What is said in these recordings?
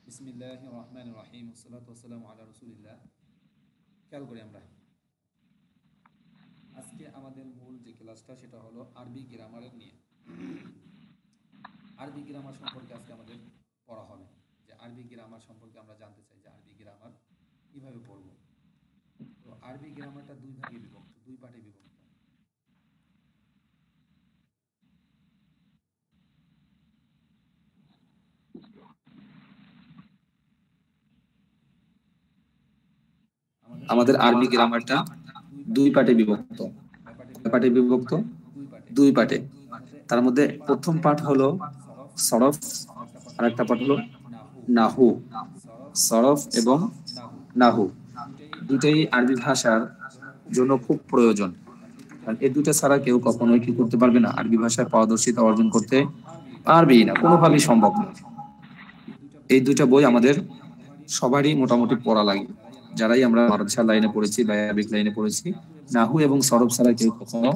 বিসমিল্লাহির রহমানির রহিম ওয়াসসালাতু ওয়াসসালামু আলা রাসূলিল্লাহ। খেয়াল করি আমরা আজকে আমাদের মূল যে ক্লাসটা সেটা হলো আরবি গ্রামারের নিয়ে। আরবি গ্রামার সম্পর্কে আজকে আমাদের পড়া হবে। যে আরবি গ্রামার সম্পর্কে আমরা জানতে চাই যে আরবি গ্রামার কিভাবে পড়ব। তো আরবি গ্রামারটা দুই ভাগে বিভক্ত, দুই পার্টে বিভক্ত। আমাদের আরবি গ্রামারটা দুই পার্টে বিভক্ত। পার্টে বিভক্ত দুই পার্টে। তার মধ্যে প্রথম পার্ট হলো সরফ, আর একটা পার্ট হলো নাহু। সরফ এবং নাহু দুটাই আরবি ভাষার জন্য খুব প্রয়োজন। কারণ এই দুটা ছাড়া কেউ কখনোই কি করতে পারবে না, আরবি ভাষায় পারদর্শিতা অর্জন করতে পারবেই না, কোনোভাবেই সম্ভব না। এই দুটা বই আমাদের সবারই মোটামুটি পড়া লাগে। যারাই আমরা মাদ্রাসা লাইনে পড়েছি বা আরবিক লাইনে পড়েছি, নাহু এবং সরফ ছাড়া কেউ কখনো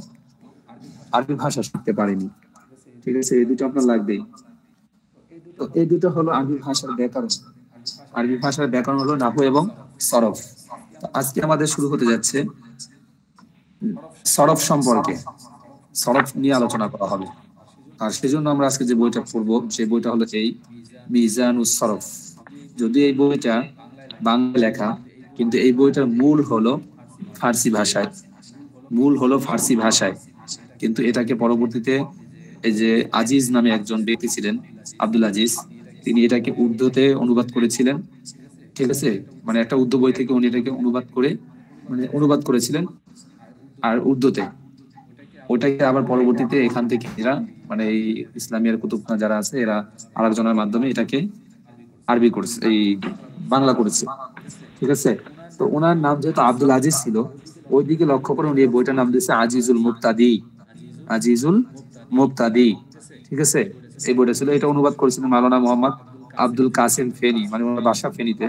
আরবি ভাষা শিখতে পারেনি। ঠিক আছে, এই দুটো আপনার লাগবেই। তো এই দুটো হলো আরবি ভাষার ব্যাকরণ। আরবি ভাষার ব্যাকরণ হলো নাহু এবং সরফ। আজকে আমাদের শুরু হতে যাচ্ছে সরফ সম্পর্কে। সরফ নিয়ে আলোচনা করা হবে। আর সেজন্য আমরা আজকে যে বইটা পড়বো সেই বইটা হলো এই মিজানুস সরফ। যদি এই বইটা বাংলা লেখা, কিন্তু এই বইটার মূল হলো ফার্সি ভাষায়। কিন্তু এটাকে পরবর্তীতে এই যে আজিজ নামে একজন ব্যক্তি ছিলেন, আব্দুল আজিজ, তিনি এটাকে উর্দুতে অনুবাদ করেছিলেন। ঠিক আছে, মানে একটা উর্দু বই থেকে উনি এটাকে অনুবাদ করেছিলেন আর উর্দুতে। ওটাকে আবার পরবর্তীতে এখান থেকে এরা মানে এই ইসলামিয়ার কুতুবখানা যারা আছে এরা আলোচনার মাধ্যমে এটাকে আরবি করেছে, এই বাংলা করেছে। ঠিক আছে, তো ওনার নাম যেহেতু আব্দুল আজিজ ছিল, ওই দিকে লক্ষ্য করে উনি এই বইটার নাম দিয়েছে আজিজুল মুবতাদি। ঠিক আছে, এই বইটা ছিল, এটা অনুবাদ করেছিলেন মাওলানা মোহাম্মদ আব্দুল কাসিম ফেনী, মানে ওনার বাসা ফেনীতে।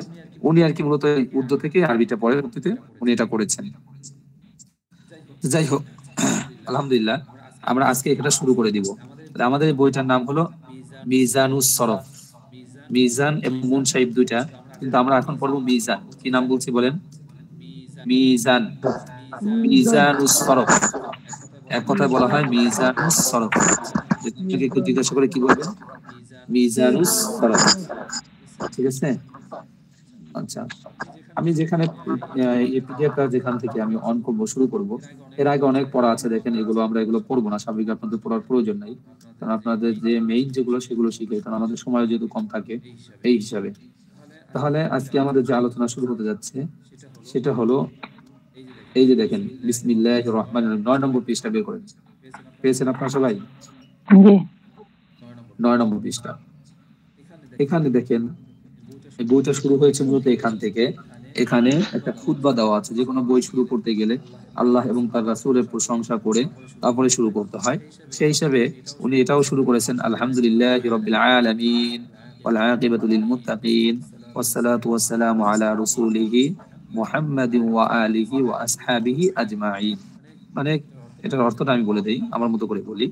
উনি আর কি মূলত উর্দু থেকে আরবিটা পরবর্তীতে উনি এটা করেছেন। যাই হোক, আলহামদুলিল্লাহ, আমরা আজকে এটা শুরু করে দিব। আমাদের এই বইটার নাম হলো মিজানুস সরফ। মিজান এবং মুনসাইব দুইটা, কিন্তু আমরা এখন পড়বো মিজান। কি নাম বলছি বলেন? মিজানুস সরফ। এক কথায় বলা হয় মিজানুস সরফ। একটু জিজ্ঞাসা করে কি বলবেন? মিজানুস সরফ। ঠিক আছে, আচ্ছা। আমি যেখানে এই পিডিএফটা যেখান থেকে আমি অন করবো, শুরু করব, এর আগে অনেক পড়া আছে। দেখেন, আমরা এগুলো পড়বো না, স্বাভাবিক, আপনাদের পড়ার প্রয়োজন নাই। কারণ আপনাদের যে মেইন যেগুলো সেগুলো শিখে, কারণ আমাদের সময় যেহেতু কম থাকে এই হিসাবে। তাহলে আজকে আমাদের যে আলোচনা শুরু হতে যাচ্ছে সেটা হলো এই যে দেখেন, বিসমিল্লাহির রহমানির রহিম, 9 নম্বর পৃষ্ঠা বের করেন। পেয়েছেন আপনারা সবাই? 9 নম্বর পৃষ্ঠা। এখানে দেখেন, এই বইটা শুরু হয়েছে মূলত এখান থেকে। এখানে একটা খুতবা দেওয়া আছে। যে কোনো বই শুরু করতে গেলে আল্লাহ এবং তার রাসূলের প্রশংসা করে তারপরে শুরু করতে হয়। সেই হিসাবে উনি এটাও শুরু করেছেন, আলহামদুলিল্লাহি রাব্বিল আলামিন ওয়াল আকিবাতু লিল মুত্তাকিন ওয়াসসালাতু ওয়াসসালামু আলা রাসূলিহি মুহাম্মাদিন ওয়া আলিহি ওয়া আসহাবিহি আজমাইন। মানে এটার অর্থটা আমি বলে দেই, আমার মতো করে বলি।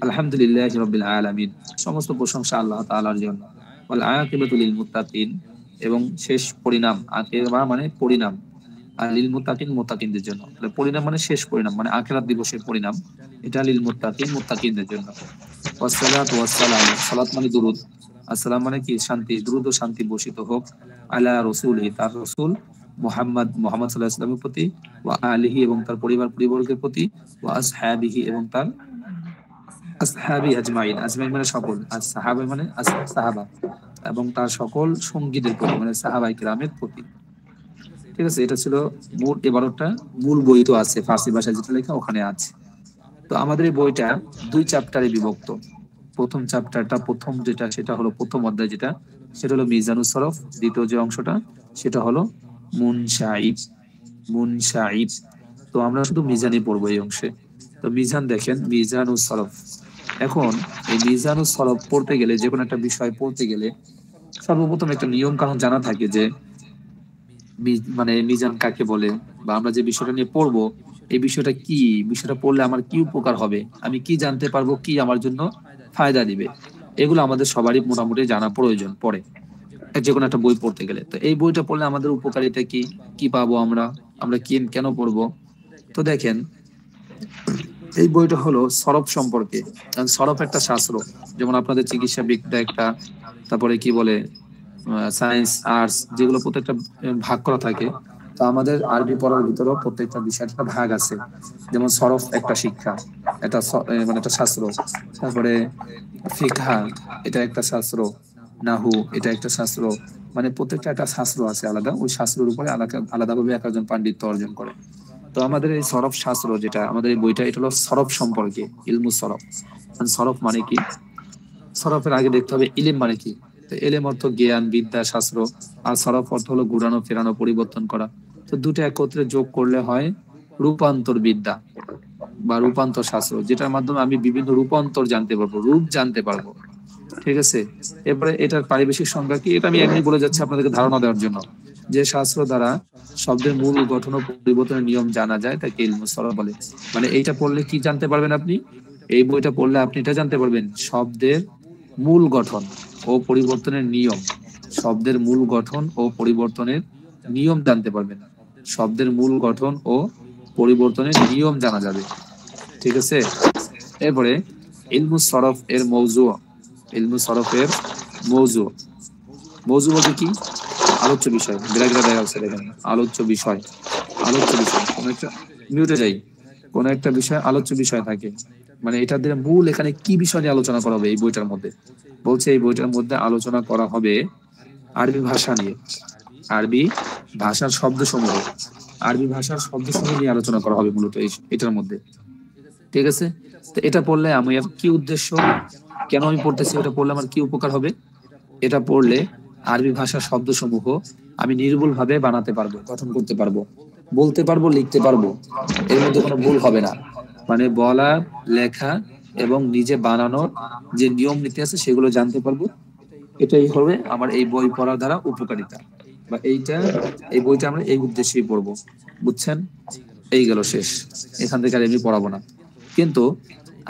আলহামদুলিল্লাহি রাব্বিল আলামিন, সমস্ত প্রশংসা আল্লাহ তাআলার জন্য। ওয়াল আকিবাতু লিল মুত্তাকিন, এবং শেষ পরিণাম, আকিবা মানে পরিণাম, আর লিল মুত্তাকিন মুত্তাকিনদের জন্য। পরিণাম মানে শেষ পরিণাম, মানে আখিরাত দিবসের পরিণাম, এটা লিল মুত্তাকিন মুত্তাকিনদের জন্য। ওয়াসসালাতু ওয়াসসালাম, সালাত মানে দুরূদ, আসসালাম মানে কি শান্তি, দ্রুত শান্তি বর্ষিত হোক, আলা রাসূলিহি, তার রাসূল মুহাম্মদ সাল্লাল্লাহু আলাইহি ওয়াসাল্লামের প্রতি, ওয়া আলিহি এবং তার পরিবর্গের প্রতি, ওয়া আসহাবিহি এবং তার আসহাবি আজমাইন, আজমাইন মানে সকল, আর সাহাবা মানে সাহাবা এবং তার সকল সঙ্গীদের প্রতি, মানে সাহাবায়ে কিরামের প্রতি। ঠিক আছে, এটা ছিল মূল 12টা মূল বই তো আছে ফার্সি ভাষায় যেটা লেখা ওখানে আছে। তো আমাদের এই বইটা 2 চ্যাপ্টারে বিভক্ত। প্রথম চ্যাপ্টারটা, প্রথম যেটা সেটা হলো প্রথম অধ্যায়, যেটা সেটা হলো মিজানুস সরফ। দ্বিতীয় যে অংশটা সেটা হলো মুনশাইব। তো আমরা শুধু মিজানই পড়বো এই অংশে। তো মিজান দেখেন, মিজানুস সরফ। এখন এই মিজানুস সরফ পড়তে গেলে, যে কোনো একটা বিষয় পড়তে গেলে সর্বপ্রথম একটা নিয়ম কানুন জানা থাকে যে মানে মিজান কাকে বলে, বা আমরা যে বিষয়টা নিয়ে পড়বো এই বিষয়টা কি, বিষয়টা পড়লে আমার কি উপকার হবে, আমি কি জানতে পারবো, কি আমার জন্য ফায়দা দিবে, এগুলো আমাদের সবারই মোটামুটি জানা প্রয়োজন পড়ে। যে কোনো একটা বই পড়তে গেলে। তো এই বইটা পড়লে আমাদের উপকারিতা কি, কি পাবো আমরা, আমরা কি কেন পড়বো? তো দেখেন, এই বইটা হলো সরফ সম্পর্কে। কারণ সরফ একটা শাস্ত্র, যেমন আপনাদের চিকিৎসা বিদ্যা একটা, তারপরে কি বলে সায়েন্স, আর্টস, যেগুলো প্রত্যেকটা ভাগ করা থাকে। তো আমাদের আরবি পড়ার ভিতরেও প্রত্যেকটা বিষয়ের একটা ভাগ আছে। যেমন সরফ একটা শিক্ষা, এটা মানে একটা শাস্ত্র। তারপরে ফিকহা, এটা একটা শাস্ত্র। নাহু, এটা একটা শাস্ত্র। মানে প্রত্যেকটা একটা শাস্ত্র আছে আলাদা, ওই শাস্ত্রের উপরে আলাদা আলাদাভাবে এক একজন পাণ্ডিত্য অর্জন করে। তো আমাদের এই সরফ শাস্ত্র, যেটা আমাদের এই বইটা, এটা হলো সরফ সম্পর্কে, ইলমু সরফ। সরফ মানে কি? সরফের আগে দেখতে হবে ইলিম মানে কি। তো এলেম অর্থ জ্ঞান, বিদ্যা, শাস্ত্র। আর সরফ অর্থ হলো ঘুরানো, ফেরানো, পরিবর্তন করা। তো দুটো একত্রে যোগ করলে হয় রূপান্তর বিদ্যা বা রূপান্তর শাস্ত্র, যেটার মাধ্যমে আমি বিভিন্ন রূপান্তর জানতে পারবো, রূপ জানতে পারবো। ঠিক আছে। এরপরে এটার পারিবেশিক সংজ্ঞা কি, এটা আমি এমনি বলে যাচ্ছি আপনাদেরকে ধারণা দেওয়ার জন্য। যে শাস্ত্র দ্বারা শব্দের মূল গঠন ও পরিবর্তনের নিয়ম জানা যায় তাকে ইলমু সরফ বলে। মানে এইটা পড়লে কি জানতে পারবেন আপনি? এই বইটা পড়লে আপনি এটা জানতে পারবেন, শব্দের মূল গঠন ও পরিবর্তনের নিয়ম। শব্দের মূল গঠন ও পরিবর্তনের নিয়ম জানতে পারবেন। শব্দের মূল গঠন ও পরিবর্তনের নিয়ম জানা যাবে। ঠিক আছে। এরপরে ইলমু সরফ এর মৌজু। ইলমু সরফের মৌজু। মৌজু বলতে কি? আলোচ্য বিষয়। বিরাগরা দেখা যাচ্ছে, দেখেন, আলোচ্য বিষয়। আলোচ্য বিষয় কোন একটা, মিউটে যাই, কোন একটা বিষয় আলোচ্য বিষয় থাকে। মানে এটা দিয়ে মূল এখানে কি বিষয় নিয়ে আলোচনা করা হবে এই বইটার মধ্যে? বলছে এই বইটার মধ্যে আলোচনা করা হবে আরবি ভাষা নিয়ে। আরবি ভাষার শব্দসমূহ, আরবি ভাষার শব্দসমূহ নিয়ে আলোচনা করা হবে মূলত এটার মধ্যে। ঠিক আছে। তো এটা পড়লে আমি কি উদ্দেশ্য, কেন আমি পড়তেছি, এটা পড়লে আমার কি উপকার হবে? এটা পড়লে আরবি ভাষার শব্দসমূহ আমি নির্ভুল ভাবে বানাতে পারবো, গঠন করতে পারবো, বলতে পারবো, লিখতে পারবো। এর মধ্যে কোনো ভুল হবে না। মানে বলা, লেখা এবং নিজে বানানোর যে নিয়ম নীতি আছে সেগুলো জানতে পারবো। এটাই হবে আমার এই বই পড়ার দ্বারা উপকারিতা, বা এইটা, এই বইটা আমরা এই উদ্দেশ্যেই পড়বো। বুঝছেন? এই গেল শেষ। এখান থেকে আর এমনি পড়াবো না। কিন্তু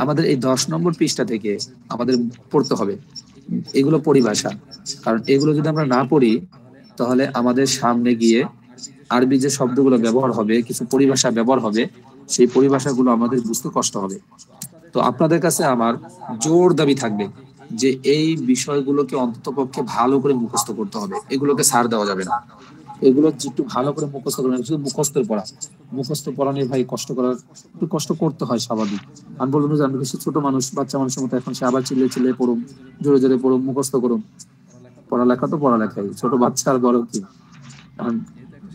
আমাদের এই 10 নম্বর পৃষ্ঠা থেকে আমাদের পড়তে হবে এগুলো পরিভাষা। কারণ এগুলো যদি আমরা না পড়ি, তাহলে আমাদের সামনে গিয়ে আরবি যে শব্দগুলো ব্যবহার হবে, কিছু পরিভাষা ব্যবহার হবে, সেই পরিভাষাগুলো আমাদের বুঝতে কষ্ট হবে। তো আপনাদের কাছে আমার জোর দাবি থাকবে যে এই বিষয়গুলোকে অন্ততপক্ষে ভালো করে মুখস্থ করতে হবে, এগুলোকে ছাড় দেওয়া যাবে না। এগুলো একটু ভালো করে মুখস্থ করবেন। শুধু মুখস্থের পড়া, মুখস্থ পড়া নিয়ে ভাই কষ্ট করার, একটু কষ্ট করতে হয়, স্বাভাবিক। আমি বলবো যে আমি বেশি ছোট মানুষ, বাচ্চা মানুষের মতো এখন সে আবার চিল্লে চিল্লে পড়ুন, জোরে জোরে পড়ুন, মুখস্থ করুন। পড়ালেখা তো পড়ালেখাই, ছোট বাচ্চা আর বড় কি। এখন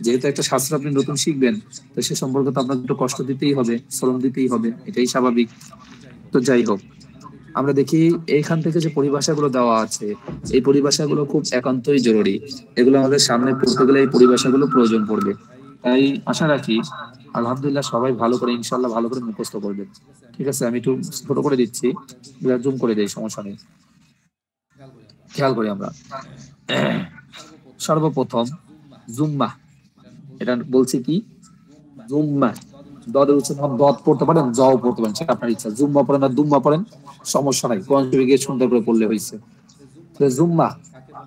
যেহেতু একটা শাস্ত্র আপনি নতুন শিখবেন, তো সে সম্পর্কে তো আপনাকে একটু কষ্ট দিতেই হবে, শ্রম দিতেই হবে, এটাই স্বাভাবিক। তো যাই হোক, আমরা দেখি এইখান থেকে যে পরিভাষাগুলো দেওয়া আছে, এই পরিভাষাগুলো খুব একান্তই জরুরি। এগুলো আমাদের সামনে পড়তে গেলে এই পরিভাষাগুলো প্রয়োজন পড়বে। তাই আশা রাখি আলহামদুলিল্লাহ সবাই ভালো করে, ইনশাল্লাহ ভালো করে মুখস্থ করবেন। ঠিক আছে, আমি একটু ছোট করে দিচ্ছি, জুম করে দিই, সমস্যা নেই। খেয়াল করি আমরা। সর্বপ্রথম জুম্মা, এটা বলছি কি? জুম্মা। দদের উচ্চারণ দদ পড়তে পারেন, জও পড়তে পারেন, সেটা আপনার ইচ্ছা। জুম্মা পড়েন আর দুম্মা পড়েন, সমস্যা নাই, কোরআন শরীফে গিয়ে সুন্দর করে পড়লে হয়েছে। জুম্মা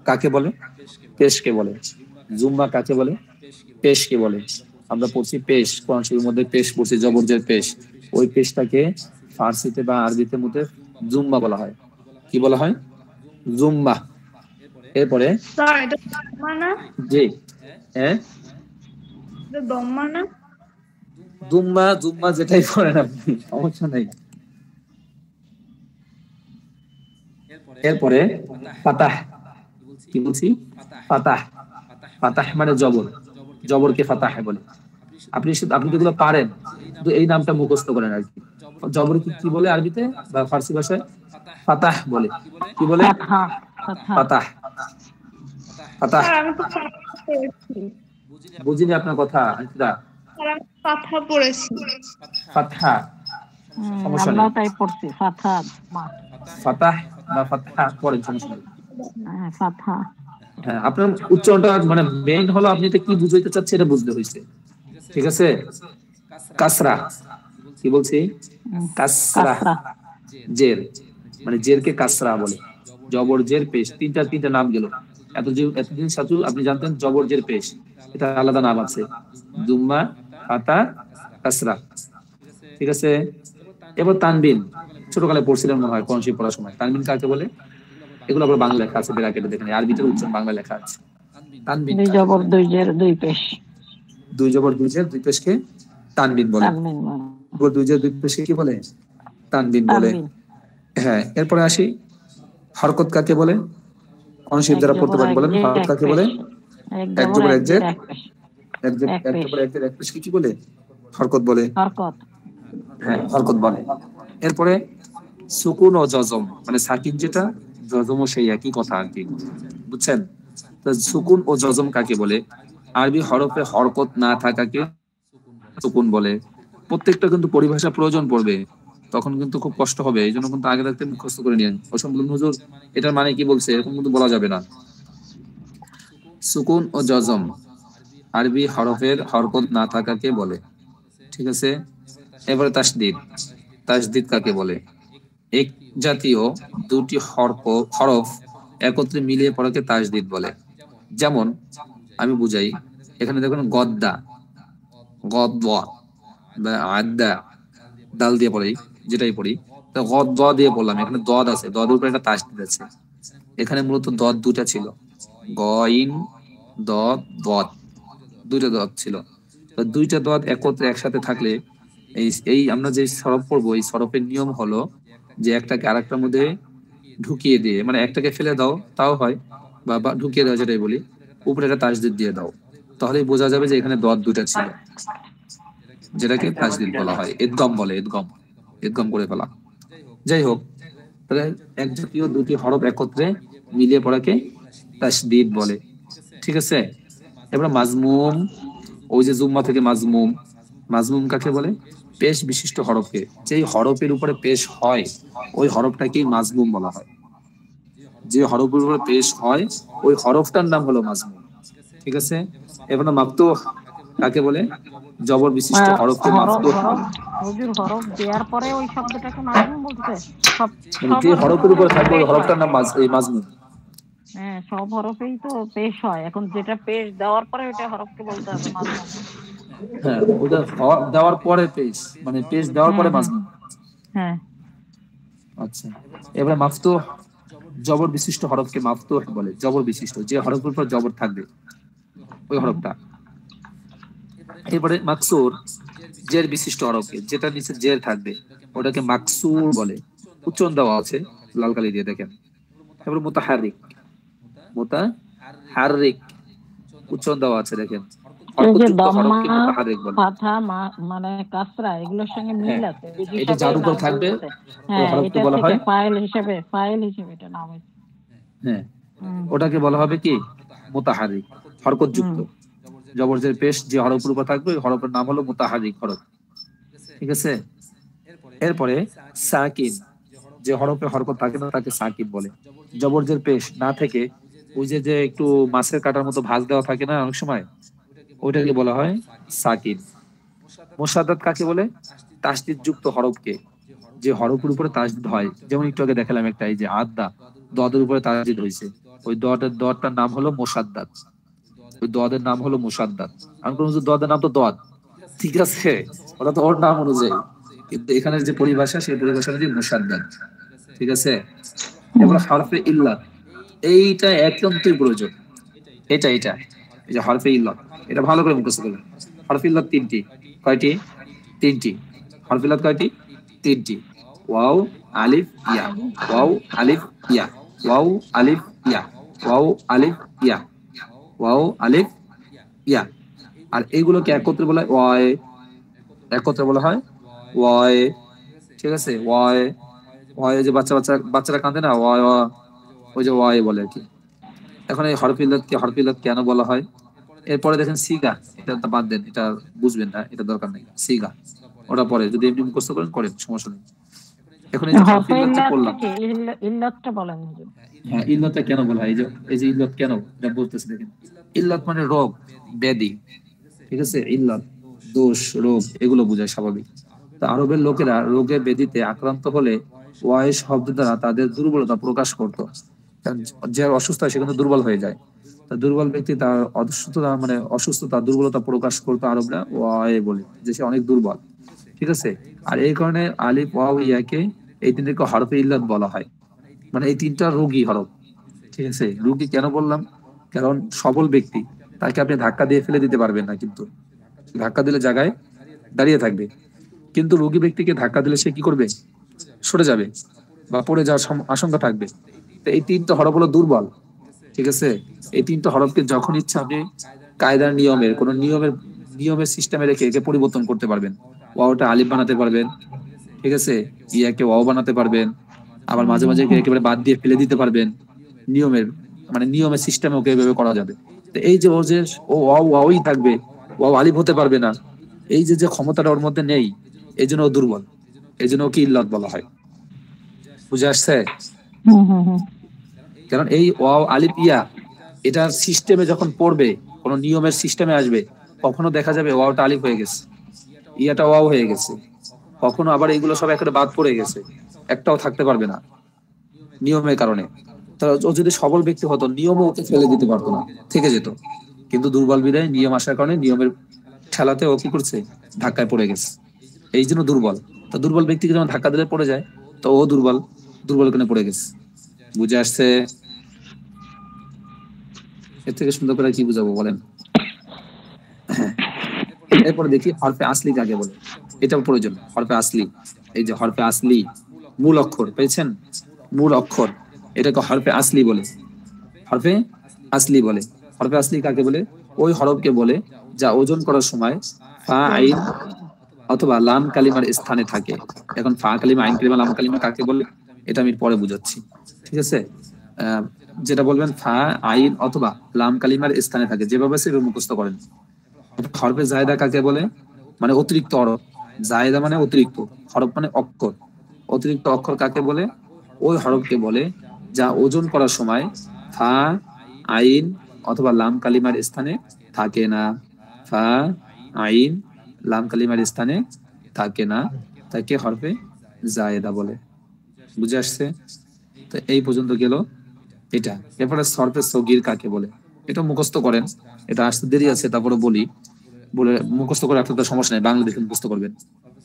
কাকে বলে? পেশকে বলে। জুম্মা কাকে বলে? পেশকে বলে। আমরা পড়ছি পেশ, কোরআন শরীফের মধ্যে পেশ পড়ছি, জবরজের পেশ। ওই পেশটাকে ফার্সিতে বা আরবিতে মধ্যে জুম্মা বলা হয়। কি বলা হয়? জুম্মা। এরপরে স্যার এটা দম্মা না? জি, হ্যাঁ, এটা দম্মা না? দুম্মা জুম্মা যেটাই পড়েন আপনি, সমস্যা নাই। এরপরে ফাতাহ। কি বলছি? ফাতাহ। ফাতাহ মানে জবর, জবরকে ফাতাহ বলে। আপনি যেগুলো পারেন, কিন্তু এই নামটা মুখস্থ করেন আর কি। জবর কি কি বলে আরবিতে বা ফার্সি ভাষায়? ফাতাহ বলে। কি বলে? ফাতহা। ফাতহা। ফাতাহ। ফাতাহ। স্যার আমি তো ফাতহা পড়েছি। বুঝিনি আপনার কথা আনিসা। স্যার আমি ফাতহা পড়েছি। ফাতহা, সমস্যা আমরা নেই। তাই পড়ছি ফাতহা। মা। ফাতাহ বা ফাতহা পড়েন, সমস্যা নেই। ফাতহা। হ্যাঁ, আপনার উচ্চারণটা মানে মেইন হলো আপনি এটা কি বুঝাইতে চাচ্ছেন এটা বুঝতে হয়েছে। ঠিক আছে। কাসরা। কি বলছি? কাসরা। কাসরা। জের, মানে জেরকে কাসরা বলে। জবর জের পেশ, তিনটা তিনটা নাম গেল। এতদিন ছাত্র আপনি জানতেন জবর জের পেশ, এটা আলাদা নাম আছে, দুম্মা, ফাতা, কাসরা। ঠিক আছে। এবার তানবিন, ছোটকালে পড়ছিলেন মনে হয় কোন সেই পড়ার সময়। তানবিন কাকে বলে? এগুলো আবার বাংলা লেখা আছে ব্র্যাকেটে, দেখেন আরবিতে উচ্চারণ বাংলা লেখা আছে। তানবিন দুই কাকে জবর বলে? দুই জের দুই পেশ। দুই জবর দুই জের দুই পেশকে তানবিন বলে। তানবিন বলে। জবর দুই জের দুই পেশকে কি বলে? তানবিন বলে। তানবিন। হ্যাঁ, এরপরে আসি হরকত কাকে বলে? অনশিপ এক দ্বারা পড়তে জবর পারেন, এক বলেন জের হরকত এক কাকে পেশ। বলে? এক এক জবর জবর এক এক জের জের এক পেশ। এক এক পেশ। জবর এক জের এক পেশকে কি বলে? হরকত বলে। হরকত। হ্যাঁ, হরকত বলে। এরপরে সুকুন ও জজম, মানে সাকিন যেটা, জজমও সেই একই কথা আর কি, বুঝছেন? তো সুকুন ও জজম কাকে বলে? আরবি হরফে হরকত না থাকাকে সুকুন বলে। প্রত্যেকটা কিন্তু পরিভাষা প্রয়োজন পড়বে, তখন কিন্তু খুব কষ্ট হবে, এই জন্য কিন্তু আগে থাকতে মুখস্থ করে নিন। ওসব বলুন হুজুর এটার মানে কি বলছে, এরকম কিন্তু বলা যাবে না। সুকুন ও জজম আরবি হরফের হরকত না থাকাকে বলে। ঠিক আছে। এবারে তাসদিদ, তাসদিদ কাকে বলে? এক জাতীয় দুটি হরফ একত্রে মিলিয়ে পড়াকে তাসদিদ বলে। যেমন আমি বুঝাই, এখানে দেখুন গদ্দা, গদ্দা বা আদ্দা, দাল দিয়ে পড়ি, যেটাই পড়ি, তো গদ্দা দিয়ে পড়লাম, এখানে দদ আছে, দদের উপরে একটা তাসদিদ আছে। এখানে মূলত দদ দুটা ছিল, গইন, দদ, দদ, দুইটা দদ ছিল। তো দুইটা দদ একত্রে একসাথে থাকলে এই এই আমরা যে সরফ পড়বো, এই সরফের নিয়ম হলো যে একটাকে আরেকটার মধ্যে ঢুকিয়ে দিয়ে, মানে একটাকে ফেলে দাও তাও হয়, বা ঢুকিয়ে দাও যেটাই বলি, উপরে একটা তাসদিদ দিয়ে দাও, তাহলেই বোঝা যাবে যে এখানে দদ দুটা ছিল, যেটাকে তাসদিদ বলা হয়। ইদগম বলে, ইদগম, ইদগম করে ফেলা। যাই হোক, তাহলে এক জাতীয় দুটি হরফ একত্রে মিলিয়ে পড়াকে তাসদিদ বলে। ঠিক আছে। এবার মাজমুম, ওই যে জুম্মা থেকে মাজমুম, মাজমুম কাকে বলে? পেশ বিশিষ্ট হরফকে, যেই হরফের উপরে পেশ হয় ওই হরফটাকেই মাজমুম বলা হয়। যে হরফের উপরে পেশ হয় ওই হরফটার নাম হলো মাজমুম। ঠিক আছে। এবার মাফতুহ কাকে বলে? জবর বিশিষ্ট হরফকে হরফ মাফতুহ হরফ বলে। হুজুর, হরফ দেওয়ার পরে ওই শব্দটাকে মাজমুম বলতে? সব মানে সব যে হরফের হরফের উপরে উপরে থাকবে ওই পেশ হয়। হরফটার নাম এই মাজমুম। হ্যাঁ, সব হরফেই তো পেশ হয়, এখন যেটা পেশ দেওয়ার পরে ওইটা হরফকে বলতে হবে মাজমুম। হ্যাঁ, ওটা দেওয়ার পরে পেশ, মানে পেশ দেওয়ার হুম পরে হুম। মাজমুম। হ্যাঁ। আচ্ছা, এবারে মাফতুহ, জবর বিশিষ্ট হরফকে মাফতুহ বলে। জবর বিশিষ্ট, যে হরফের উপর জবর থাকবে ওই হুম। হরফটা। এবারে মাকসুর, জের বিশিষ্ট হরফকে, যেটা নিচে জের থাকবে ওটাকে মাকসুর বলে। উচ্চারণ দেওয়া আছে লাল কালি দিয়ে, দেখেন। এবারে মুতাহারিক, মুতাহারিক উচ্চারণ দেওয়া আছে, দেখেন। এই যে হরকতযুক্ত দম্মা, হরফকে মুতাহারিক বলে। ফাথা, মানে কাসরা, এগুলোর সঙ্গে মিল হ্যাঁ, আছে, এই এটা হিসাবে যার উপর নাম থাকবে বলতেছে। ওই হ্যাঁ, হরফকে এটা বলা থেকে হয়। ফাইল হিসেবে এটা নাম হয়েছে। হ্যাঁ, হুম ওটাকে বলা হবে কি? মুতাহারিক, হরকতযুক্ত। হুম জবর জের পেশ যে হরফের উপর থাকবে ওই হরফের নাম হলো মুতাহারিক হরফ। ঠিক আছে। এরপরে সাকিন, যে হরফে হরকত থাকে না তাকে সাকিন বলে। জবর জের পেশ না থেকে ওই যে যে একটু মাছের কাটার মতো ভাঁজ দেওয়া থাকে না অনেক সময়, ওইটাকে বলা হয় সাকিন। মোসাদ্দাদ কাকে বলে? তাসদিদ যুক্ত হরফকে, যে হরফের উপরে তাসদিদ হয়। যেমন একটু আগে দেখালাম একটা, এই যে আদা, দদের উপরে তাসদিদ হয়েছে, ওই দটার নাম হলো মোসাদ্দাদ, ওই দদের নাম হলো মোসাদ্দাদ। আমি কোন দদের নাম তো দদ, ঠিক আছে, ওটা তো ওর নাম অনুযায়ী, কিন্তু এখানে যে পরিভাষা সেই পরিভাষা অনুযায়ী মুসাদ্দাদ। ঠিক আছে। হুম। এবার হরফে ইল্লাত, এইটা একান্তই প্রয়োজন। এটা এই যে হরফে ইল্লাত, এটা ভালো করে মুখস্থ করবেন। হরফে ইল্লাত তিনটি। কয়টি? তিনটি। হরফে ইল্লাত কয়টি? তিনটি। ওয়াও, আলিফ, ইয়া। ওয়াও, আলিফ, ইয়া। ওয়াও, আলিফ, ইয়া। ওয়াও, আলিফ, ইয়া। ওয়াও, আলিফ, ইয়া। আর এইগুলোকে একত্রে বলা হয় ওয়ায়, একত্রে বলা হয় ওয়ায়। ঠিক আছে। ওয়ায়, ওয়ায় যে বাচ্চারা কাঁদে না, ওয়ায় ওয়া, ওই যে ওয়ায় বলে আর কি। এখন এই হরফিল্লাত কেন বলা হয়? এরপরে দেখেন সিগা, এটা তো বাদ দেন, এটা বুঝবেন না, এটা দরকার নেই। সিগা ওটা পরে যদি এমনি মুখস্থ করেন সমস্যা নেই। এখন এই যে হরফে হরফিল্লাত যে ইল্লাতটা পড়লাম, কি? ইল্লাতটা বলেন হুজুর। হ্যাঁ, ইল্লাতটা কেন বলা হয়? এই যে ইল্লাত কেন এটা বলতেছে, দেখেন। ইল্লাত মানে রোগ, ব্যাধি। ঠিক আছে। ইল্লাত দোষ, রোগ, এগুলো বোঝায় স্বাভাবিক। তা আরবের লোকেরা রোগে ব্যাধিতে আক্রান্ত হলে ওয়াই শব্দ দ্বারা তাদের দুর্বলতা প্রকাশ করত। কারণ যে অসুস্থ হয় সে কিন্তু দুর্বল হয়ে যায়। তা দুর্বল ব্যক্তি তার অসুস্থতা মানে অসুস্থতা দুর্বলতা প্রকাশ করতো আরবরা ওয়ায়ে বলে, যে সে অনেক দুর্বল। ঠিক আছে। আর এই কারণে আলিফ ওয়াও ইয়াকে এই তিনটাকে হরফে ইল্লাত বলা হয়, মানে এই তিনটা রোগী হরফ। ঠিক আছে, রোগী কেন বললাম? কারণ সবল ব্যক্তি তাকে আপনি ধাক্কা দিয়ে ফেলে দিতে পারবেন না, কিন্তু ধাক্কা দিলে জায়গায় দাঁড়িয়ে থাকবে। কিন্তু রোগী ব্যক্তিকে ধাক্কা দিলে সে কি করবে? সরে যাবে বা পড়ে যাওয়ার আশঙ্কা থাকবে। তো এই তিনটা হরফ হলো দুর্বল। ঠিক আছে, এই তিনটা হরফকে যখন ইচ্ছা আপনি কায়দার নিয়মের কোন নিয়মের সিস্টেমে রেখে একে পরিবর্তন করতে পারবেন। ওয়াওটা আলিফ বানাতে পারবেন, ঠিক আছে, ইয়াকে ওয়াও বানাতে পারবেন, আবার মাঝে মাঝে একেবারে বাদ দিয়ে ফেলে দিতে পারবেন। নিয়মের নিয়মের সিস্টেমে ওকে এভাবে করা যাবে। তো এই যে ও যে ও ওয়াও ওয়াওই থাকবে, ওয়াও আলিফ হতে পারবে না, এই যে যে ক্ষমতাটা ওর মধ্যে নেই, এই জন্য ও দুর্বল, এই জন্য ওকে ইল্লাত বলা হয়। বুঝে আসছে? কারণ এই ওয়াও আলিফ ইয়া এটার সিস্টেমে যখন পড়বে, কোন নিয়মের সিস্টেমে আসবে, কখনো দেখা যাবে ওয়াওটা আলিফ হয়ে গেছে, ইয়াটা ওয়াও হয়ে গেছে, কখনো আবার এইগুলো সব একেবারে বাদ পড়ে গেছে, একটাও থাকতে পারবে না নিয়মের কারণে। ও যদি সবল ব্যক্তি হতো নিয়মও ওকে ফেলে দিতে পারতো না, থেকে যেত। কিন্তু দুর্বল বিদায় নিয়ম আসার কারণে নিয়মের ঠেলাতে ও কি করছে? ধাক্কায় পড়ে গেছে, এই জন্য দুর্বল। তো দুর্বল ব্যক্তিকে যখন ধাক্কা দিলে পড়ে যায়, তো ও দুর্বল কেন পড়ে গেছে। বুঝে আসছে? এর থেকে সুন্দর করে কি বুঝাবো বলেন? এরপরে দেখি হরফে আসলি কাকে বলে, এটাও প্রয়োজন। হরফে আসলি, এই যে হরফে আসলি মূল অক্ষর পেয়েছেন, মূল অক্ষর, এটাকে হরফে আসলি বলে। হরফে আসলি বলে। হরফে আসলি কাকে বলে? ওই হরফকে বলে যা ওজন করার সময় ফা আইন অথবা লাম কালিমার স্থানে থাকে। এখন ফা কালিমা, আইন কালিমা, লাম কালিমা কাকে বলে এটা আমি পরে বুঝাচ্ছি। ঠিক আছে, যেটা বলবেন ফা আইন অথবা লাম কালিমার স্থানে থাকে, যেভাবে সেভাবে মুখস্থ করেন। হরফে জায়দা কাকে বলে? মানে অতিরিক্ত হরফ। জায়দা মানে অতিরিক্ত, হরফ মানে অক্ষর। অতিরিক্ত অক্ষর কাকে বলে? ওই হরফকে বলে যা ওজন করার সময় ফা আইন অথবা লাম কালিমার স্থানে থাকে না। ফা আইন লাম কালিমার স্থানে থাকে না, তাকে হরফে জায়েদা বলে। বুঝে আসছে? তো এই পর্যন্ত গেল এটা। এরপরে হরফে সগীর কাকে বলে? এটা মুখস্থ করেন, এটা আসতে দেরি আছে, তারপরে বলে মুখস্থ করে রাখতে তো সমস্যা নেই, বাংলা দেখে মুখস্থ করবেন।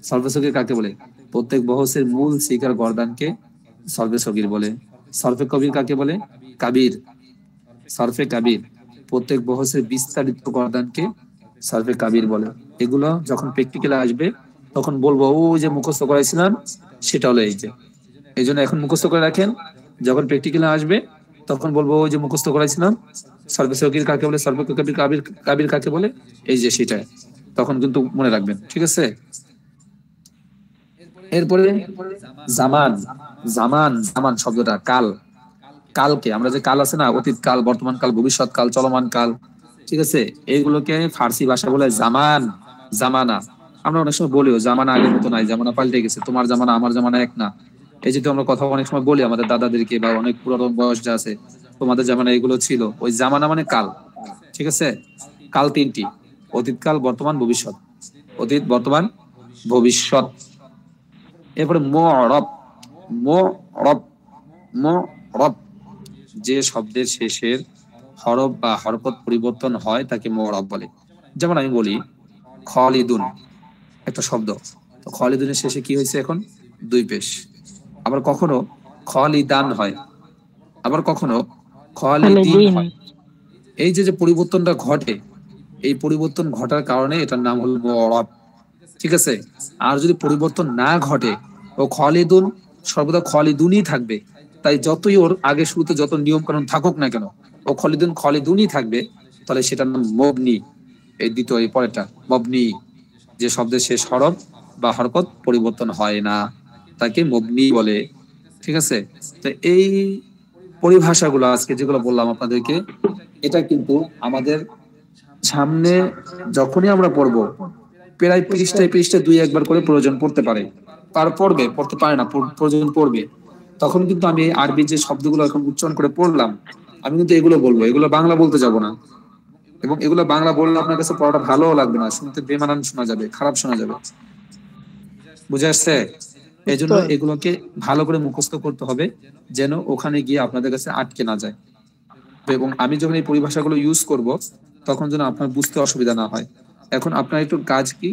সরফে সগীর কাকে বলে? প্রত্যেক বহসের মূল শিকার গর্দানকে সরফে সগীর বলে। সরফে কবির কাকে বলে? কাবির। সরফে কাবির প্রত্যেক বহসের বিস্তারিত গর্দানকে সরফে কাবির বলে। এগুলো যখন প্র্যাকটিক্যালে আসবে তখন বলবো ও যে মুখস্থ করাইছিলাম সেটা হলো এই যে। এই জন্য এখন মুখস্থ করে রাখেন, যখন প্র্যাকটিক্যালে আসবে তখন বলবো ওই যে মুখস্থ করাইছিলাম সরফে সগীর কাকে বলে, সরফে কবির কাবির কাকে বলে, এই যে সেটা, তখন কিন্তু মনে রাখবেন। ঠিক আছে। এরপরে জামান। জামান শব্দটা কাল, কালকে আমরা যে কাল আছে না, অতীত কাল, বর্তমান কাল, ভবিষ্যৎ কাল, চলমান কাল, ঠিক আছে, এইগুলোকে ফার্সি ভাষা বলে জামান, জামানা। আমরা অনেক সময় বলিও জামানা আগের মতো নাই, জামানা পাল্টে গেছে, তোমার জামানা আমার জামানা এক না। এই যে আমরা কথা অনেক সময় বলি আমাদের দাদাদেরকে বা অনেক পুরাতন বয়স যা আছে, তোমাদের জামানা এগুলো ছিল। ওই জামানা মানে কাল। ঠিক আছে, কাল তিনটি: অতীতকাল, বর্তমান, ভবিষ্যৎ। অতীত, বর্তমান, ভবিষ্যৎ। এরপরে মু'রাব। মু'রাব যে শব্দের শেষের হরফ বা হরকত পরিবর্তন হয় তাকে মু'রাব বলে। যেমন আমি বলি খালিদুন, একটা শব্দ, তো খালিদুনের শেষে কি হয়েছে? এখন দুই পেশ। আবার কখনো খালিদান হয়, আবার কখনো খালিদিন হয়। এই যে যে পরিবর্তনটা ঘটে, এই পরিবর্তন ঘটার কারণে এটার নাম হলো মু'রাব। ঠিক আছে। আর যদি পরিবর্তন না ঘটে, ও খালিদুন সর্বদা খালিদুনই থাকবে। তাই যতই ওর আগে শুরুতে যত নিয়ম কানুন থাকুক না কেন, ও খালিদুনই থাকবে, তাহলে সেটার নাম মবনি। এই দ্বিতীয়, এই পরেরটা মবনি, যে শব্দের শেষ হরফ বা হরকত পরিবর্তন হয় না তাকে মবনি বলে। ঠিক আছে। তো এই পরিভাষাগুলো আজকে যেগুলো বললাম আপনাদেরকে, এটা কিন্তু আমাদের সামনে যখনই আমরা পড়বো প্রায় পৃষ্ঠায় দুই একবার করে প্রয়োজন পড়তে পারে, পড়তে পারে না, প্রয়োজন পড়বে। তখন কিন্তু আমি আরবি যে শব্দগুলো এখন উচ্চারণ করে পড়লাম, আমি কিন্তু এগুলো বলবো, এগুলো বাংলা বলতে যাব না। এবং এগুলো বাংলা বললে আপনার কাছে পড়াটা ভালোও লাগবে না, শুনতে বেমানান শোনা যাবে, খারাপ শোনা যাবে। বুঝে আসছে? এই জন্য এগুলোকে ভালো করে মুখস্থ করতে হবে, যেন ওখানে গিয়ে আপনাদের কাছে আটকে না যায়। এবং আমি যখন এই পরিভাষাগুলো ইউজ করব, তখন যেন আপনার বুঝতে অসুবিধা না হয়। এখন আপনার একটু কাজ কি,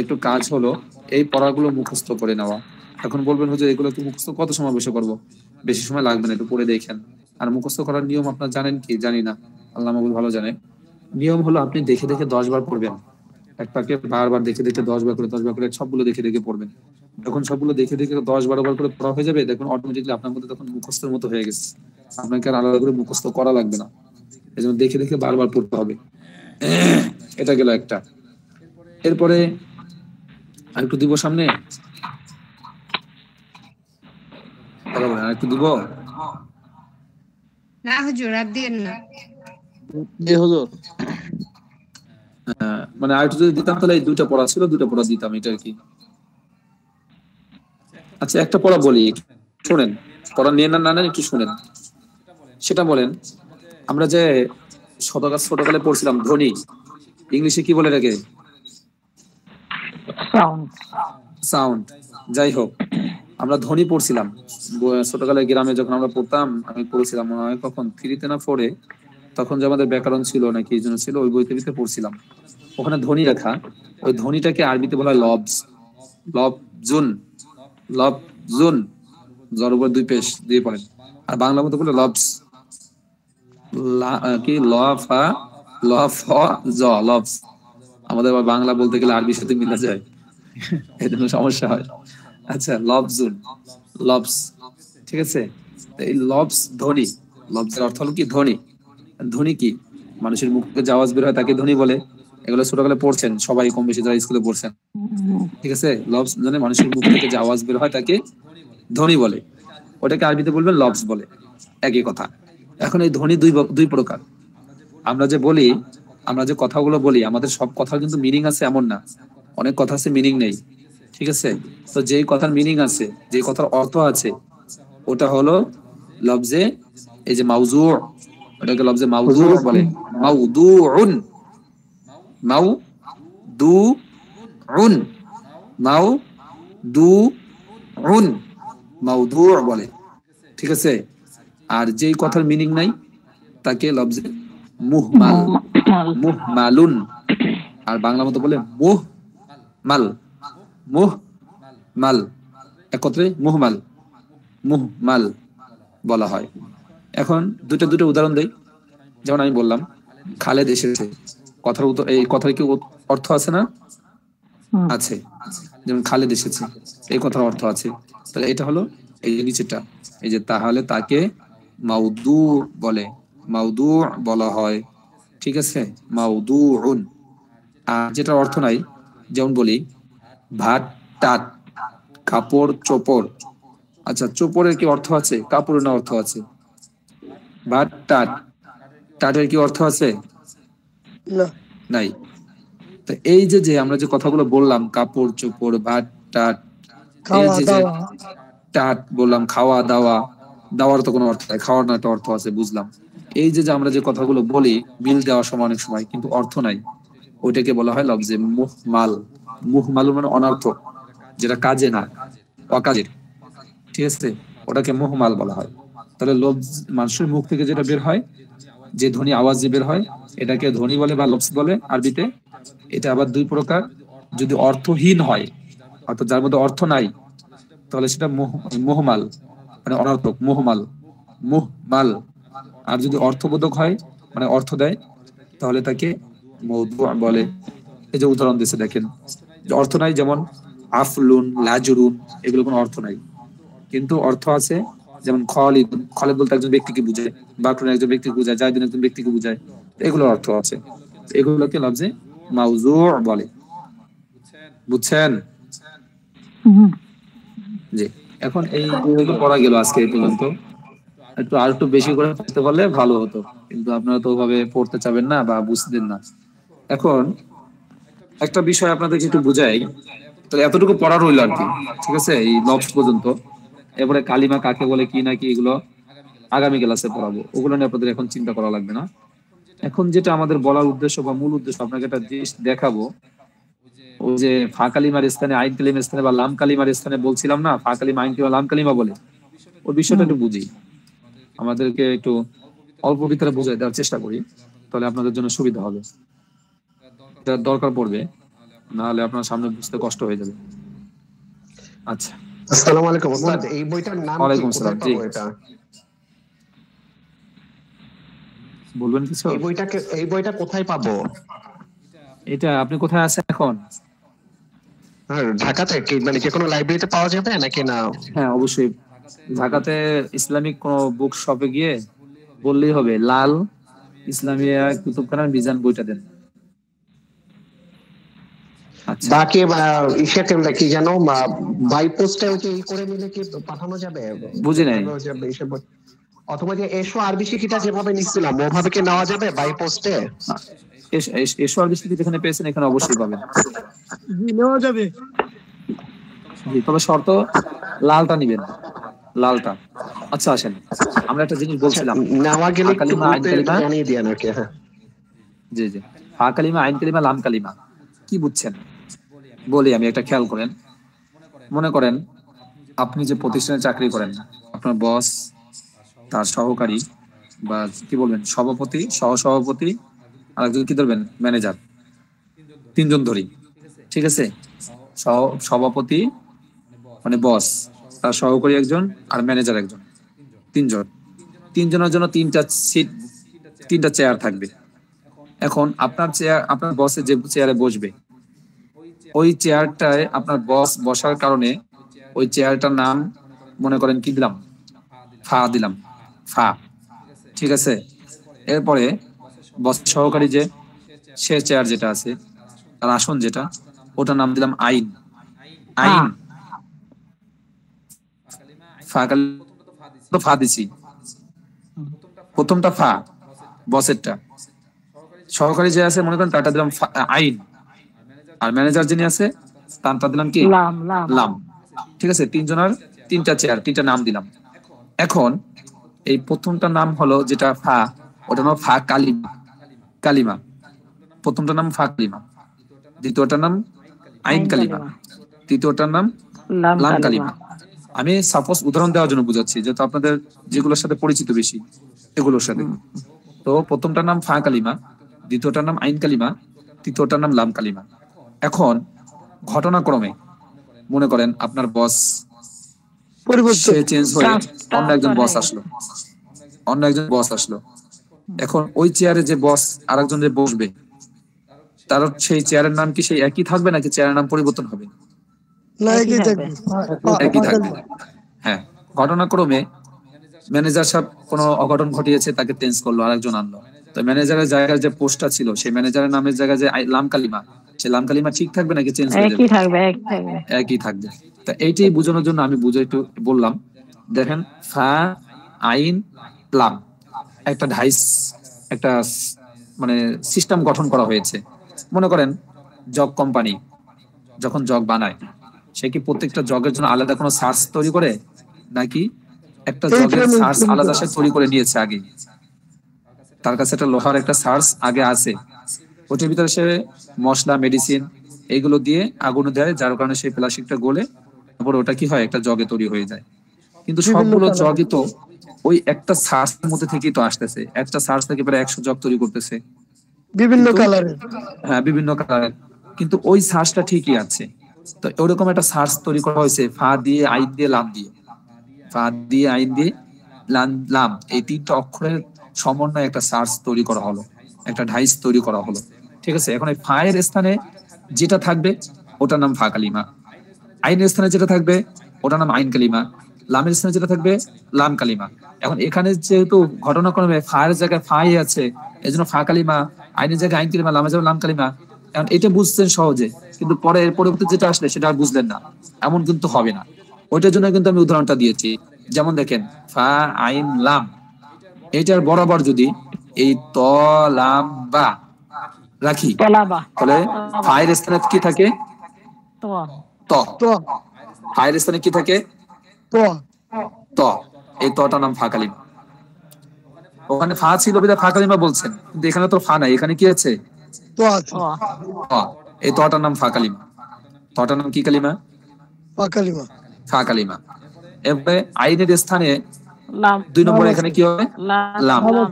একটু কাজ হলো এই পড়াগুলো মুখস্থ করে নেওয়া। এখন বলবেন হুজুর এগুলো কি মুখস্থ কত সময় বসে করবো? বেশি সময় লাগবে না, একটু পড়ে দেখেন। আর মুখস্থ করার নিয়ম আপনার জানেন কি? জানি না, আল্লাহ মাহবুব ভালো জানে। নিয়ম হলো আপনি দেখে দেখে 10 বার পড়বেন, একটাকে বারবার দেখে দেখে 10 বার করে 10 বার করে সবগুলো দেখে দেখে পড়বেন। যখন সবগুলো দেখে দেখে 10-12 বার করে পড়া হয়ে যাবে, দেখুন অটোমেটিকলি আপনার মধ্যে তখন মুখস্থের মতো হয়ে গেছে, আপনাকে আর আলাদা করে মুখস্থ করা লাগবে না। এই জন্য দেখে দেখে বারবার পড়তে হবে। এটা গেল একটা। এরপরে আর একটু দিব সামনে, আর একটু দিব। না হুজুর, আর দিয়েন না। জি হুজুর। মানে আর একটু যদি দিতাম তাহলে এই দুইটা পড়া ছিল, দুইটা পড়া দিতাম, এটা আর কি। আচ্ছা একটা পড়া বলি, শুনেন। পড়া নিয়ে না নেন একটু শুনেন, সেটা বলেন। আমরা যে ছোটকালে পড়ছিলাম ধ্বনি, ইংলিশে কি বলে এটাকে? সাউন্ড। সাউন্ড। যাই হোক, আমরা ধ্বনি পড়ছিলাম ছোটকালে গ্রামে যখন আমরা পড়তাম। আমি পড়ছিলাম মনে হয় কখন 3-তে না 4-এ, তখন যে আমাদের ব্যাকরণ ছিল নাকি এই জন্য ছিল, ওই বইতে ভিতরে পড়ছিলাম। ওখানে ধ্বনি লেখা, ওই ধ্বনিটাকে আরবিতে বলা হয় লবজ। লবজুন, লবজুন, জর উপর 2 পেশ দিয়ে পড়েন। আর বাংলা মতো বলে লবস, কি লফা, লফ জ, লবস। আমাদের আবার বাংলা বলতে গেলে আরবির সাথে মিলা যায়, এই জন্য সমস্যা হয়। আচ্ছা লবজুন, লবস, ঠিক আছে। এই লবস ধ্বনি, লবসের অর্থ হলো কি ধ্বনি। ধ্বনি কি? মানুষের মুখ থেকে যে আওয়াজ বের হয় তাকে ধ্বনি বলে। এগুলো ছোটবেলায় পড়ছেন সবাই কম বেশি, যারা স্কুলে পড়ছেন, ঠিক আছে। লবস মানে মানুষের মুখ থেকে যে আওয়াজ বের হয় তাকে ধ্বনি বলে, ওটাকে আরবিতে বলবেন লবস বলে, একই কথা। এখন এই ধ্বনি দুই প্রকার। আমরা যে বলি, আমরা যে কথাগুলো বলি, আমাদের সব কথা কিন্তু মিনিং আছে এমন না, অনেক কথা আছে মিনিং নেই, ঠিক আছে। তো যেই কথার মিনিং আছে, যে কথার অর্থ আছে, ওটা হলো লফজে এই যে মাউজু, ওটাকে লফজে মাউজু বলে। মাউদুউন, মাউদুউন, মাউদুউন, মাউদু বলে, ঠিক আছে। আর যেই কথার মিনিং নাই তাকে লফজে মুহমাল, মুহমালুন। আর বাংলা মতো বলে মুহমাল, মুহমাল, একত্রে মুহমাল, মুহমাল বলা হয়। এখন দুটো উদাহরণ দেই। যেমন আমি বললাম খালেদ এসেছে, কথার উত্তর, এই কথার কি অর্থ আছে না? আছে। যেমন খালেদ এসেছে, এই কথার অর্থ আছে। তাহলে এটা হলো এই যে নিচেটা, এই যে তাহলে তাকে মাউদু বলে, মাউদু বলা হয়, ঠিক আছে। মাউদুউন। আর যেটা অর্থ নাই, যেমন বলি ভাত টাত, কাপড় চোপড়। আচ্ছা চোপড়ের কি অর্থ আছে? কাপড়ের না অর্থ আছে? ভাত টাট, টাটের কি অর্থ আছে? নাই। তো এই যে আমরা যে কথাগুলো বললাম, কাপড় চোপড়, ভাত টাট, এই যে টাট বললাম, খাওয়া দাওয়া, দাওয়ার তো কোনো অর্থ নাই, খাওয়ার না একটা অর্থ আছে, বুঝলাম। এই যে আমরা যে কথাগুলো বলি বিল দেওয়ার সময় অনেক সময় কিন্তু অর্থ নাই, ওইটাকে বলা হয় লফজে মুহমাল। মুহমাল মানে অনর্থক, যেটা কাজে না, অকাজের, ঠিক আছে, ওটাকে মুহমাল বলা হয়। তাহলে লফজ মানুষের মুখ থেকে যেটা বের হয়, যে ধ্বনি আওয়াজ যে বের হয়, এটাকে ধ্বনি বলে বা লফজ বলে আরবিতে। এটা আবার দুই প্রকার। যদি অর্থহীন হয়, অর্থাৎ যার মধ্যে অর্থ নাই, তাহলে সেটা মুহমাল মানে অনর্থক, মুহমাল, মুহমাল। আর যদি অর্থবোধক হয়, মানে অর্থ দেয়, তাহলে তাকে মওদু বলে। এই যে উদাহরণ দিয়েছে দেখেন, যে অর্থ নাই, যেমন আফলুন, লাজরুন, এগুলো কোনো অর্থ নাই, কিন্তু অর্থ আছে। যেমন খালিদ, খালিদ বলতে একজন ব্যক্তিকে বোঝায়, বাকরুন একজন ব্যক্তিকে বোঝায়, জায়দুন একজন ব্যক্তিকে বোঝায়, এগুলোর অর্থ আছে। এগুলোকে লফজে মাউজু বলে, বুঝছেন? জি। এখন এই পড়া গেল আজকে এই পর্যন্ত। একটু আর একটু বেশি করে পড়তে পারলে ভালো হতো, কিন্তু আপনারা তো ওভাবে পড়তে চাবেন না বা বুঝতেন না। এখন একটা বিষয় আপনাদেরকে একটু বুঝাই, তাহলে এতটুকু পড়া রইল আর কি, ঠিক আছে, এই লফজ পর্যন্ত। এরপরে কালিমা কাকে বলে কি না কি, এগুলো আগামী ক্লাসে পড়াবো, ওগুলো নিয়ে আপনাদের এখন চিন্তা করা লাগবে না। এখন যেটা আমাদের বলার উদ্দেশ্য বা মূল উদ্দেশ্য, আপনাকে একটা জিনিস দেখাবো। ওই যে ফা কালিমার স্থানে আইন কালিমার স্থানে বা লাম কালিমার স্থানে বলছিলাম না, ফা কালিমা আইন কালিমা লাম কালিমা বলে, ওই বিষয়টা একটু বুঝি, আমাদেরকে একটু অল্প ভিতরে বুঝাই দেওয়ার চেষ্টা করি, তাহলে আপনাদের জন্য সুবিধা হবে। এটা দরকার পড়বে, নাহলে আপনার সামনে বুঝতে কষ্ট হয়ে যাবে। আচ্ছা, আসসালামু আলাইকুম ওস্তাদ, এই বইটার নাম কি, ওয়ালাইকুম কোথায় আসসালাম। জি, পাবো এটা? বলবেন কিছু? এই বইটা কোথায় পাবো? এটা আপনি কোথায় আছেন এখন? হ্যাঁ, ঢাকাতে কি মানে যে কোনো লাইব্রেরিতে পাওয়া যাবে নাকি না? হ্যাঁ অবশ্যই, ঢাকাতে ইসলামিক কোন বুক শপে গিয়ে বললেই হবে লাল ইসলামিয়া কুতুবখানার মিজান বইটা দেন। আচ্ছা, বাকি ইসেকে কি যেন বাই পোস্টে ওই যে ই করে নিলে কি পাঠানো যাবে? বুঝি নাই। অথবা যে এসো আরবি শিক্ষিতা যেভাবে নিচ্ছিলাম ওভাবে কি নেওয়া যাবে বাই পোস্টে? এসো আর বিস্তারিত যেখানে পেয়েছেন এখানে অবশ্যই পাবেন। নেওয়া যাবে। জি, তবে শর্ত লালটা নিবেন, লালটা। আচ্ছা আসেন, আমরা একটা জিনিস বলছিলাম, নেওয়া গেলে ফা কালিমা আইন কালিমা। জানিয়ে দিয়ে নাকি? হ্যাঁ জি জি, ফা কালিমা আইন কালিমা লাম কালিমা কি বুঝছেন বলি আমি, একটা খেয়াল করেন। মনে করেন আপনি যে প্রতিষ্ঠানে চাকরি করেন, আপনার বস, তার সহকারী বা কি বলবেন সভাপতি, সহসভাপতি, আর একজন কি ধরবেন ম্যানেজার, তিনজন ধরি, ঠিক আছে? সভাপতি মানে বস, তার সহকারী একজন, আর ম্যানেজার একজন, তিনজন। তিনজনের জন্য তিনটা সিট, তিনটা চেয়ার থাকবে। এখন আপনার চেয়ার, আপনার বসে যে চেয়ারে বসবে, ওই চেয়ারটায় আপনার বস বসার কারণে ওই চেয়ারটার নাম মনে করেন কি দিলাম, ফা দিলাম, ফা, ঠিক আছে? এরপরে বস সহকারী যে সে চেয়ার যেটা আছে, তার আসন যেটা, ওটার নাম দিলাম আইন, আইন। ফা কালিমা ফা দিছি, প্রথমটা ফা বসেরটা, সহকারী যে আছে মনে করেন তারটা দিলাম আইন, আর ম্যানেজার যিনি আছে তারটা দিলাম কি লাম লাম লাম, ঠিক আছে? তিনজনের তিনটা চেয়ার, তিনটা নাম দিলাম। এখন এই প্রথমটা নাম হলো যেটা ফা, ওটা নাম ফা কালিমা, কালিমা। প্রথমটার নাম ফা কালিমা, দ্বিতীয়টার নাম আইন কালিমা, তৃতীয়টার নাম লাম লাম কালিমা। কালিমা। আমি সাপোজ উদাহরণ দেওয়ার জন্য বুঝাচ্ছি, যেহেতু আপনাদের যেগুলোর সাথে পরিচিত বেশি এগুলোর সাথে। তো প্রথমটার নাম ফা কালিমা, দ্বিতীয়টার নাম আইন কালিমা, তৃতীয়টার নাম লাম কালিমা। এখন ঘটনাক্রমে মনে করেন আপনার বস সে চেঞ্জ হয়ে অন্য একজন বস আসলো, অন্য একজন বস আসলো। এখন ওই চেয়ারে যে বস আরেকজন যে বসবে, তার সেই চেয়ারের নাম কি সেই একই থাকবে নাকি চেয়ারের নাম পরিবর্তন হবে? একই থাকবে। একই থাকবে। হ্যাঁ, ঘটনাক্রমে ম্যানেজার সাহেব কোনো অঘটন ঘটিয়েছে, তাকে চেঞ্জ করলো, আরেকজন আনলো। তো ম্যানেজারের জায়গায় যে পোস্টটা ছিল, সেই ম্যানেজারের নামের জায়গায় যে লাম কালিমা, সেই লাম কালিমা ঠিক থাকবে নাকি চেঞ্জ হয়ে যাবে? একই থাকবে, একই থাকবে। একই থাকবে। তা এইটাই বোঝানোর জন্য আমি বুঝে একটু বললাম। দেখেন ফা আইন লাম একটা ঢাইস, একটা মানে সিস্টেম গঠন করা হয়েছে। মনে করেন জগ কোম্পানি যখন জগ বানায়, সে কি প্রত্যেকটা জগের জন্য আলাদা কোনো সার্চ তৈরি করে, নাকি একটা জগের সার্চ আলাদা সে তৈরি করে নিয়েছে আগে? তার কাছে একটা লোহার একটা সার্চ আগে আছে, ওটার ভিতরে সে মশলা মেডিসিন এইগুলো দিয়ে আগুন দেয়, যার কারণে সেই প্লাস্টিকটা গলে তারপর ওটা কি হয় একটা জগে তৈরি হয়ে যায়। কিন্তু সবগুলো জগই তো ওই একটা সার্চের মধ্যে থেকেই তো আসতেছে, একটা সার্চ থেকে প্রায় 100 জগ তৈরি করতেছে বিভিন্ন কালারের। হ্যাঁ, বিভিন্ন কালারের, কিন্তু ওই সার্চটা ঠিকই আছে। তো ওরকম একটা সার্চ তৈরি করা হয়েছে ফা দিয়ে আইন দিয়ে লাম দিয়ে, ফা দিয়ে আইন দিয়ে লাম, এই তিনটা অক্ষরের সমন্বয়ে একটা সার্চ তৈরি করা হলো, একটা ঢাইস তৈরি করা হলো, ঠিক আছে? এখন এই ফা এর স্থানে যেটা থাকবে ওটার নাম ফা কালিমা, আইনের স্থানে যেটা থাকবে ওটার নাম আইন কালিমা, লামের স্থানে যেটা থাকবে লাম কালিমা। এখন এখানে যেহেতু ঘটনাক্রমে ফায়ের জায়গায় ফাই আছে, এই জন্য ফা কালিমা, আইনের জায়গায় আইন কালিমা, লামের জায়গায় লাম কালিমা। এখন এটা বুঝছেন সহজে, কিন্তু পরে এর পরবর্তী যেটা আসলে সেটা আর বুঝলেন না, এমন কিন্তু হবে না। ওইটার জন্য কিন্তু আমি উদাহরণটা দিয়েছি। যেমন দেখেন ফা আইন লাম, এটার বরাবর যদি এই ত লাম বা রাখি, তাহলে ফায়ের স্থানে কি থাকে? ত। ফায়ের স্থানে কি থাকে? ত। এই তটা নাম ফা কালিমা। ওখানে ফা ছিল বিধায় ফা কালিমা বলছেন, কিন্তু এখানে তো ফা নাই, এখানে কি আছে? ত। এই তটার নাম ফা কালিমা। তটার নাম কি কালিমা? পাকালিমা। ফা কালিমা। এরপরে আইনের স্থানে লাম 2 নম্বরে এখানে কি হবে? লাম লাম। লাম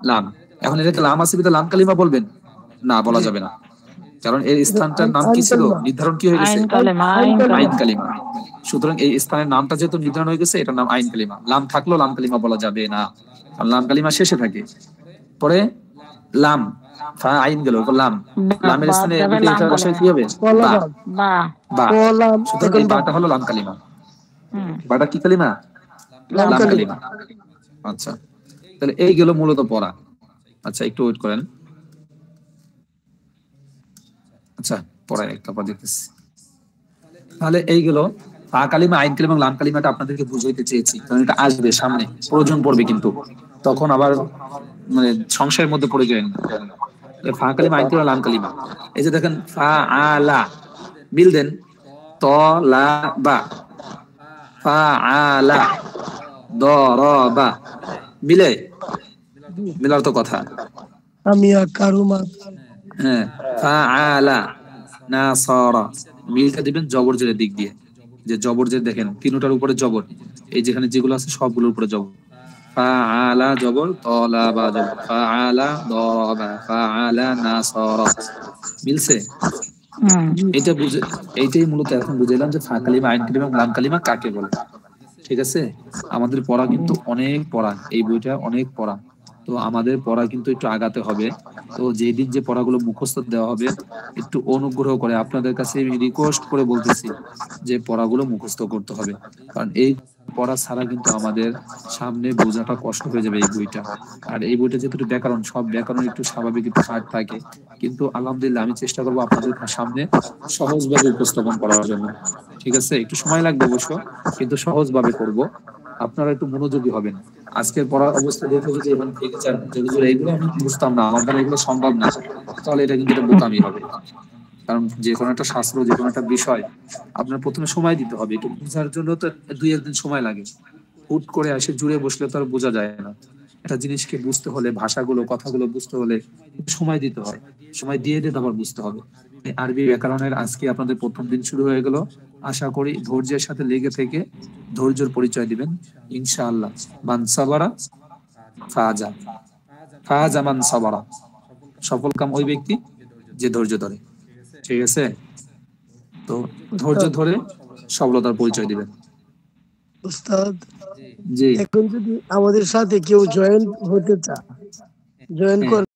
লাম। এখন এটাকে লাম আছে বিধা লাম কালিমা বলবেন না, বলা যাবে না, কারণ এর স্থানটার নাম কি ছিল, নির্ধারণ কি হয়ে গেছে? আইন কালেমা আইন আইন কালেমা কালিমা। সুতরাং এই স্থানের নামটা যেহেতু নির্ধারণ হয়ে গেছে, এটার নাম আইন কালিমা। লাম থাকলেও লাম কালিমা বলা যাবে না, কারণ লাম কালিমা শেষে থাকে। পরে লাম, ফা আইন গেল, লাম, লামের বাদ স্থানে যাবে লাম বসায় কি হবে? কলা বা। বাদ। বা বা। কলাম সুতরাং এখন এই বাটা হলো লাম কালিমা। হুম বাটা কি কালিমা? লাম লাম কালিমা। কালিমা। আচ্ছা, তাহলে এই গেল মূলত পড়া। আচ্ছা, একটু ওয়েট করেন। আচ্ছা, পড়ায় একটা পা দিতেছি। তাহলে এই গেল ফা কালিমা, আইন কালিমা এবং লাম কালিমাটা আপনাদেরকে বুঝাইতে চেয়েছি, কারণ এটা আসবে সামনে, প্রয়োজন পড়বে, কিন্তু তখন আবার মানে সংশয়ের মধ্যে পড়ে যায় না। ফা কালিমা, আইন কালিমা, লাম কালিমা। এই যে দেখেন ফা আলা, মিল দেন, ত লা বা, ফা আলা, দ র বা, মিলে? মিলার তো কথা। আমিয়া কারুমা। হ্যাঁ, ফা আলা নাসারা, মিলটা দিবেন জবর জেরের দিক দিয়ে, যে জবর জের দেখেন তিনটার উপরে জবর, এই যেখানে যেগুলো আছে সবগুলোর উপরে জবর। ফা আলা জবর, তলা বা জবর, ফা আলা দরাবা, ফা আলা নাসারা, মিলছে? হুম এটা বুঝে, এইটাই মূলত এখন বুঝাইলাম যে ফা কালিমা, আইন কালিমা এবং লাম কালিমা কাকে বলে। ঠিক আছে, আমাদের পড়া কিন্তু অনেক পড়া, এই বইটা অনেক পড়া, তো আমাদের পড়া কিন্তু একটু আগাতে হবে। তো যেদিন যে পড়াগুলো মুখস্থ দেওয়া হবে, একটু অনুগ্রহ করে আপনাদের কাছে রিকোয়েস্ট করে বলতেছি যে পড়াগুলো মুখস্থ করতে হবে, কারণ এই পড়া ছাড়া কিন্তু আমাদের সামনে বোঝাটা কষ্ট হয়ে যাবে এই বইটা। আর এই বইটা যেহেতু ব্যাকরণ, সব ব্যাকরণ একটু স্বাভাবিক একটু হার্ড থাকে, কিন্তু আলহামদুলিল্লাহ আমি চেষ্টা করবো আপনাদের সামনে সহজভাবে উপস্থাপন করার জন্য। ঠিক আছে, একটু সময় লাগবে অবশ্য, কিন্তু সহজভাবে করব, আপনারা একটু মনোযোগী হবেন। আজকের পড়ার অবস্থা দেখে যদি এখন থেকে চান যদি বলে এগুলো আমি বুঝতাম না, আমার দ্বারা এগুলো সম্ভব না, তাহলে এটা কিন্তু একটা বোকামি হবে। কারণ যে কোনো একটা শাস্ত্র, যে কোনো একটা বিষয় আপনার প্রথমে সময় দিতে হবে, একটু বোঝার জন্য তো 2-1 দিন সময় লাগে। হুট করে এসে জুড়ে বসলে তো আর বোঝা যায় না। একটা জিনিসকে বুঝতে হলে, ভাষাগুলো কথাগুলো বুঝতে হলে একটু সময় দিতে হয়, সময় দিয়ে দিয়ে তারপর বুঝতে হবে। এই আরবি ব্যাকরণের আজকে আপনাদের প্রথম দিন শুরু হয়ে গেল। আশা করি ধৈর্যের সাথে লেগে থেকে ধৈর্যের পরিচয় দিবেন ইনশাআল্লাহ। মান সাবারা ফাজা, ফাজা মান সাবারা, সফল কাম ওই ব্যক্তি যে ধৈর্য ধরে। ঠিক আছে, তো ধৈর্য উস্তাদ, ধরে সফলতার পরিচয় দিবেন। উস্তাদ, জি, এখন যদি আমাদের সাথে কেউ জয়েন হতে চায়, জয়েন হ্যাঁ। করে